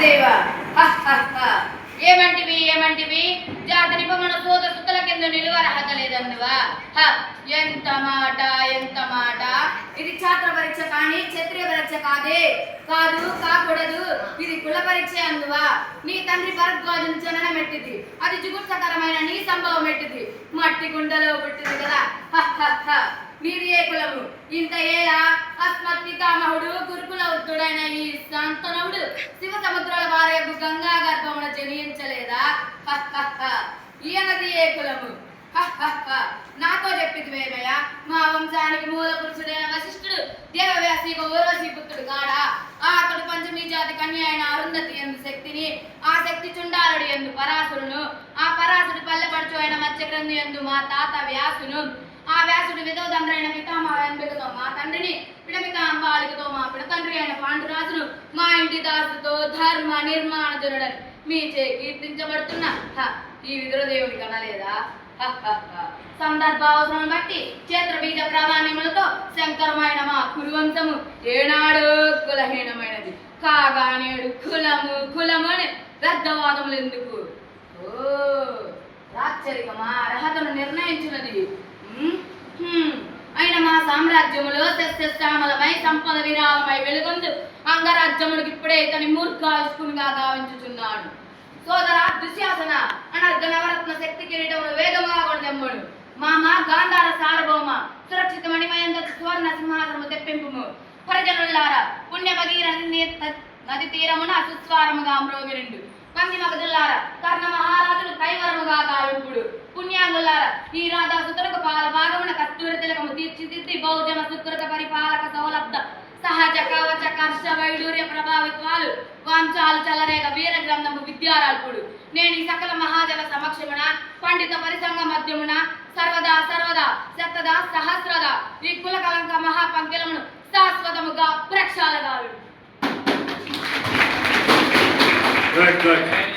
దేవ ఏమంటివి జాతి నిపమణ సోద సుతల కింద నిలువ అర్హత లేదన్నువా ఎంత మాట ఇది ఛాత్ర పరీక్ష కానీ క్షత్రియ పరీక్ష కాకూడదు ఇది కుల పరీక్ష అందువా నీ తండ్రి భరద్వాజుని జననం ఎట్టిది అది జుగుప్సకరమైన నీ సంభవం ఎట్టిది మట్టి గుండెలో పుట్టింది కదా నీది ఏ కులము ఇంత ఏలా అస్మత్ పితామహుడు గురుకుల ఉత్తుడైన ఈ శాంతనవుడు శివ సముద్రాల వారేపు గంగా గర్భమున జనించలేదా ఈయనది ఏ కులము నాతో చెప్పిదివేమయ్యా మా వంశానికి మూల పురుషుడైన వశిష్ఠుడు దేవవ్యాసి ఊర్వశీ పుత్రుడు కాడా అతడు పంచమీ జాతి కన్య అయిన అరుంధతి ఎందు శక్తిని ఆ శక్తి చుండాలుడు ఎందు పరాశురును ఆ పరాశుడు పల్లెపడుచు అయిన మత్స్యగ్రంథి ఎందు మా తాత వ్యాసును ఆ వ్యాసుడు విధోదండ్రైన పితామహ ఎంపికతో మా తండ్రిని పిడమిక అంబాలికతో మా పిడతండ్రి అయిన పాండురాజును మా ఇంటి దాసుతో ధర్మ నిర్మాణ జనుడని మీ చే కీర్తించబడుతున్న ఈ విదురదేవుని కనలేదా సందర్భావసరం బట్టి క్షేత్ర బీజ ప్రాధాన్యములతో శంకరమైన మా కురువంశము ఏనాడు కులహీనమైనది కాగా నేడు కులము అని వ్యర్థవాదములు ఎందుకు రాచరికమా అర్హతను నిర్ణయించినది అయిన మా సామ్రాజ్యములో సస్యశ్యామలమై సంపద విరాళమై వెలుగొందు అంగరాజ్యముడికి ఇప్పుడే ఇతని మూర్ఖాయుష్కునిగా గావించుచున్నాడు సోదరా దుశ్శాసన అనర్గ నవరత్న శక్తి కిరీటమును వేగముగా కొడదెమ్మడు మామ గాంధార సార్వభౌమ సురక్షిత మణిమయంద సువర్ణ సింహాసనము తెప్పింపుము పరిజనులారా పుణ్య భగీరథి నది తీరమున సుస్వారముగా మ్రోగిరిండు పంది మగదుల్లారా కర్ణ మహారాజులు కైవరముగా గావింపుడు పుణ్యాంగులారా ఈ రాధాసుతులకు పాల భాగమున కస్తూరి తిలకము తీర్చిదిద్ది బహుజన సుకృత పరిపాలక సౌలబ్ధ సహజ కవచ కర్ష వైడూర్య ప్రభావిత్వాలు వాంఛాలు చలరేగ వీర గ్రంథము విద్యారాల్పుడు నేను ఈ సకల మహాజన సమక్షమున పండిత పరిసంగ మధ్యమున సర్వదా శతదా సహస్రద ఈ కుల కలంక మహాపంకిలమును శాశ్వతముగా ప్రక్షాళగావిడు. Good.